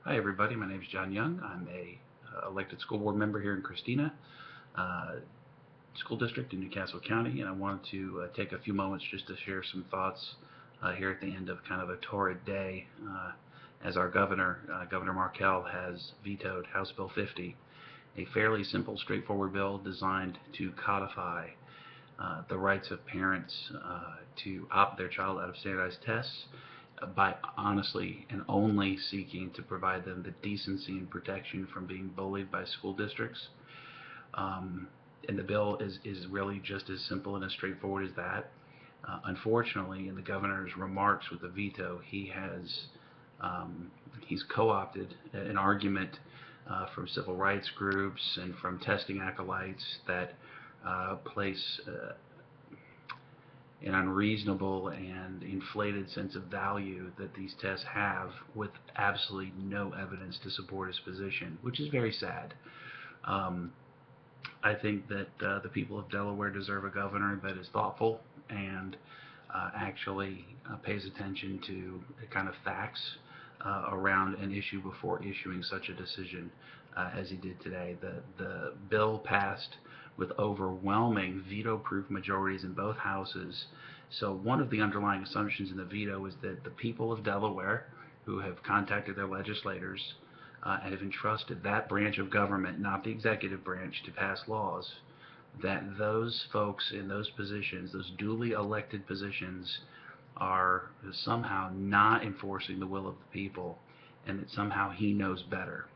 Hi everybody, my name is John Young. I'm a elected school board member here in Christina uh, School District in Newcastle County, and I wanted to take a few moments just to share some thoughts here at the end of kind of a torrid day as our governor, Governor Markell, has vetoed House Bill 50, a fairly simple, straightforward bill designed to codify the rights of parents to opt their child out of standardized tests by honestly and only seeking to provide them the decency and protection from being bullied by school districts. Um, and the bill is really just as simple and as straightforward as that. Unfortunately, in the governor's remarks with the veto, he's co-opted an argument from civil rights groups and from testing acolytes that place an unreasonable and inflated sense of value that these tests have with absolutely no evidence to support his position, which is very sad. Um, I think that the people of Delaware deserve a governor that is thoughtful and actually pays attention to kind of facts around an issue before issuing such a decision as he did today. The bill passed with overwhelming veto-proof majorities in both houses. So one of the underlying assumptions in the veto is that the people of Delaware, who have contacted their legislators and have entrusted that branch of government, not the executive branch, to pass laws, that those folks in those positions, those duly elected positions, are somehow not enforcing the will of the people, and that somehow he knows better.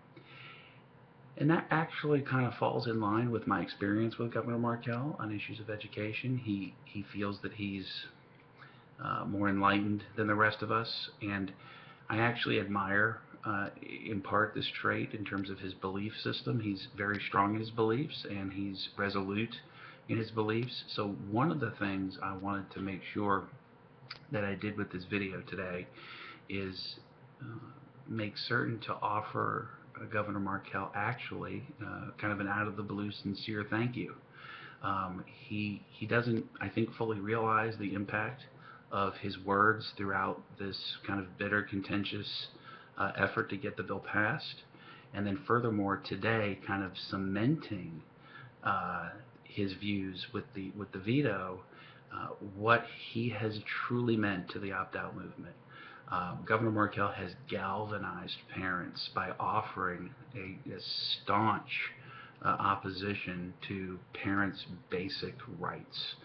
And that actually kind of falls in line with my experience with Governor Markell on issues of education. He feels that he's more enlightened than the rest of us, and I actually admire, in part, this trait in terms of his belief system. He's very strong in his beliefs, and he's resolute in his beliefs. So one of the things I wanted to make sure that I did with this video today is make certain to offer Governor Markell actually kind of an out of the blue sincere thank you. He doesn't, I think, fully realize the impact of his words throughout this kind of bitter, contentious effort to get the bill passed. And then furthermore, today, kind of cementing uh, his views with the veto, what he has truly meant to the opt-out movement. Governor Markell has galvanized parents by offering a staunch opposition to parents' basic rights.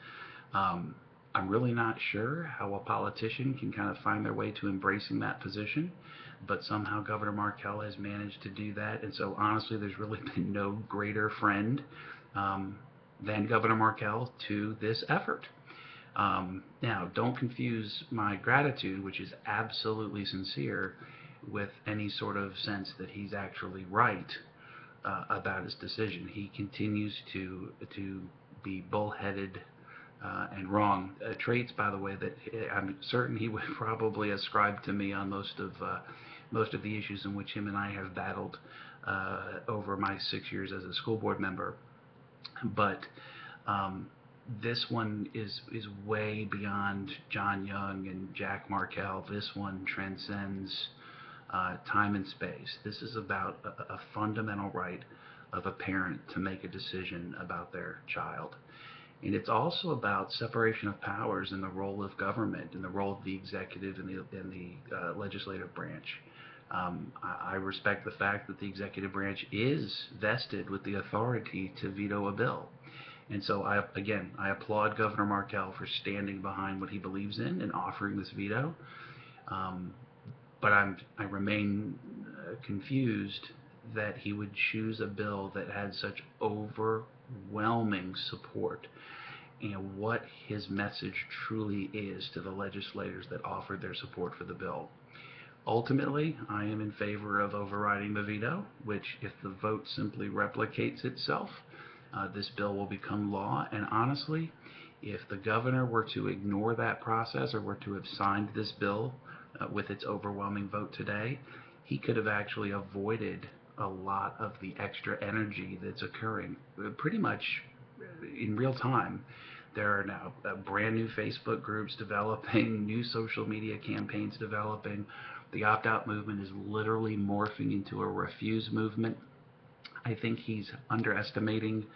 Um, I'm really not sure how a politician can kind of find their way to embracing that position, but somehow Governor Markell has managed to do that. And so, honestly, there's really been no greater friend um, than Governor Markell to this effort. Now, don't confuse my gratitude, which is absolutely sincere, with any sort of sense that he's actually right about his decision. He continues to be bullheaded and wrong. Traits, by the way, that I'm certain he would probably ascribe to me on most of the issues in which him and I have battled over my 6 years as a school board member. But um, this one is way beyond John Young and Jack Markell. This one transcends time and space. This is about a fundamental right of a parent to make a decision about their child. And it's also about separation of powers and the role of government and the role of the executive and the legislative branch. I respect the fact that the executive branch is vested with the authority to veto a bill. And so, I applaud Governor Markell for standing behind what he believes in and offering this veto. Um, but I remain confused that he would choose a bill that had such overwhelming support and what his message truly is to the legislators that offered their support for the bill. Ultimately, I am in favor of overriding the veto, which, if the vote simply replicates itself, this bill will become law. And honestly, if the governor were to ignore that process or were to have signed this bill with its overwhelming vote today, he could have actually avoided a lot of the extra energy that's occurring pretty much in real time. There are now brand new Facebook groups developing, new social media campaigns developing, The opt-out movement is literally morphing into a refuse movement. I think he's underestimating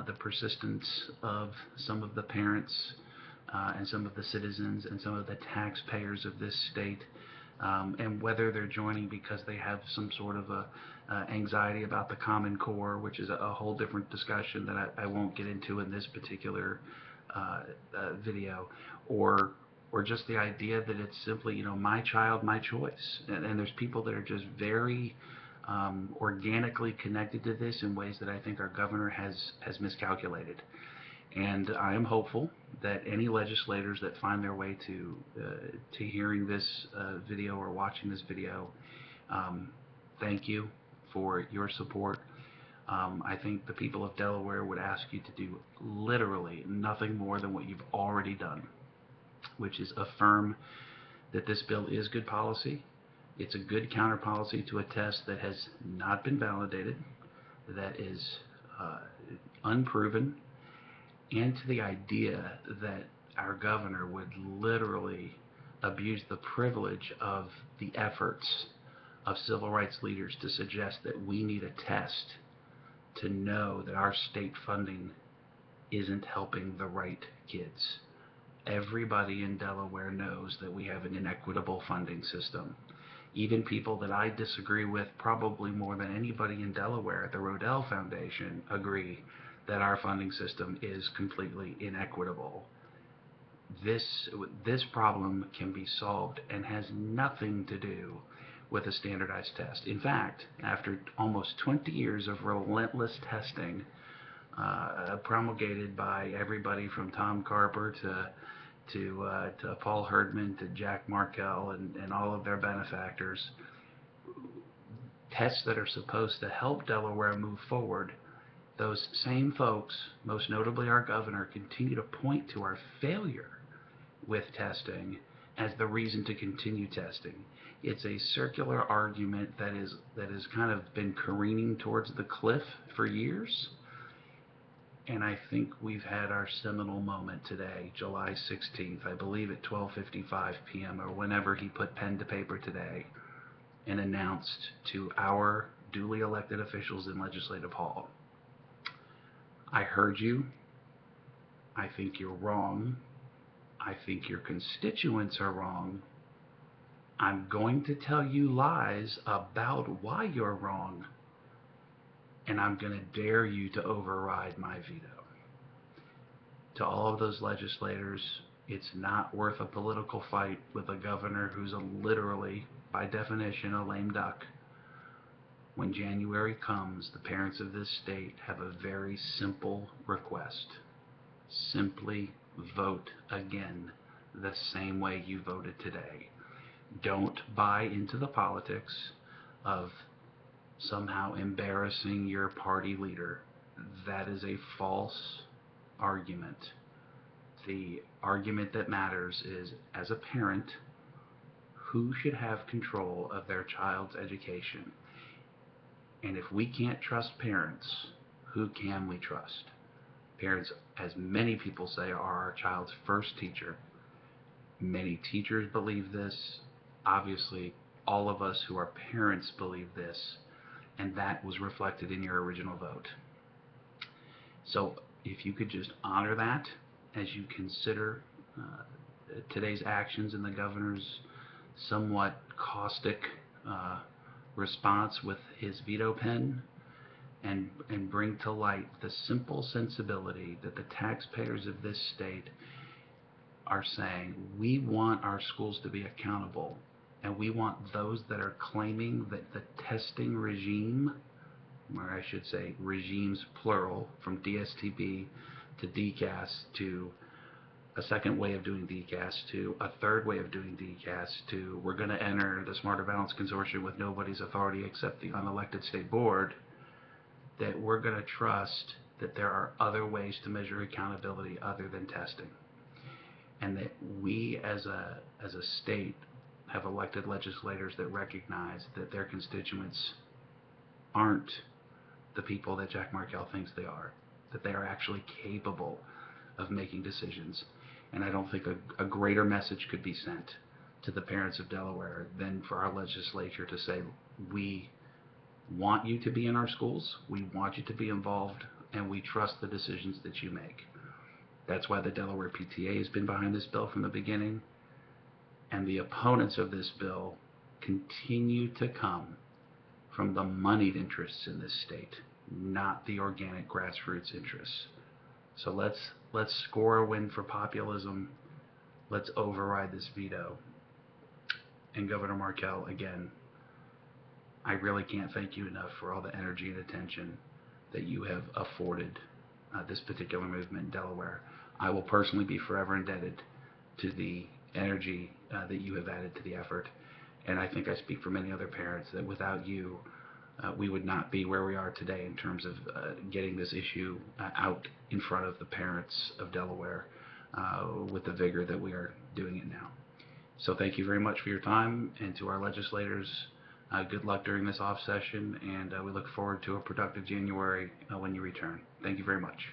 the persistence of some of the parents and some of the citizens and some of the taxpayers of this state, and whether they're joining because they have some sort of anxiety about the Common Core, which is a whole different discussion that I won't get into in this particular video, or just the idea that it's simply, my child, my choice. And there's people that are just very organically connected to this in ways that I think our governor has miscalculated. And I am hopeful that any legislators that find their way to hearing this video or watching this video, thank you for your support. I think the people of Delaware would ask you to do literally nothing more than what you've already done, which is affirm that this bill is good policy. It's a good counter policy to a test that has not been validated, that is unproven, and to the idea that our governor would literally abuse the privilege of the efforts of civil rights leaders to suggest that we need a test to know that our state funding isn't helping the right kids. Everybody in Delaware knows that we have an inequitable funding system. Even people that I disagree with probably more than anybody in Delaware at the Rodell Foundation agree that our funding system is completely inequitable. This problem can be solved and has nothing to do with a standardized test. In fact, after almost 20 years of relentless testing, promulgated by everybody from Tom Carper to Paul Herdman to Jack Markell and all of their benefactors, tests that are supposed to help Delaware move forward, those same folks, most notably our governor, continue to point to our failure with testing as the reason to continue testing. It's a circular argument that has kind of been careening towards the cliff for years. And I think we've had our seminal moment today, July 16th, I believe at 12:55 p.m. or whenever he put pen to paper today and announced to our duly elected officials in Legislative Hall, I heard you. I think you're wrong. I think your constituents are wrong. I'm going to tell you lies about why you're wrong, and I'm going to dare you to override my veto. To all of those legislators, it's not worth a political fight with a governor who's literally, by definition, a lame duck. When January comes, the parents of this state have a very simple request. Simply vote again the same way you voted today. Don't buy into the politics of somehow embarrassing your party leader. That is a false argument. The argument that matters is, as a parent, who should have control of their child's education? And if we can't trust parents, who can we trust? Parents, as many people say, are our child's first teacher. Many teachers believe this. Obviously, all of us who are parents believe this, and that was reflected in your original vote. So if you could just honor that as you consider today's actions and the governor's somewhat caustic response with his veto pen, and bring to light the simple sensibility that the taxpayers of this state are saying, we want our schools to be accountable, and we want those that are claiming that the testing regime, or I should say regimes plural, from DSTB to DCAS to a second way of doing DCAS to a third way of doing DCAS to we're going to enter the Smarter Balance Consortium with nobody's authority except the unelected state board, that we're going to trust that there are other ways to measure accountability other than testing, and that we as a state have elected legislators that recognize that their constituents aren't the people that Jack Markell thinks they are, that they are actually capable of making decisions. And I don't think a greater message could be sent to the parents of Delaware than for our legislature to say, we want you to be in our schools, we want you to be involved, and we trust the decisions that you make. That's why the Delaware PTA has been behind this bill from the beginning, and the opponents of this bill continue to come from the moneyed interests in this state, not the organic grassroots interests. So let's score a win for populism. Let's override this veto. And Governor Markell, again, I really can't thank you enough for all the energy and attention that you have afforded this particular movement in Delaware. I will personally be forever indebted to the energy that you have added to the effort. And I think I speak for many other parents that without you, we would not be where we are today in terms of getting this issue out in front of the parents of Delaware with the vigor that we are doing it now. So thank you very much for your time, and to our legislators, good luck during this off session, and we look forward to a productive January when you return. Thank you very much.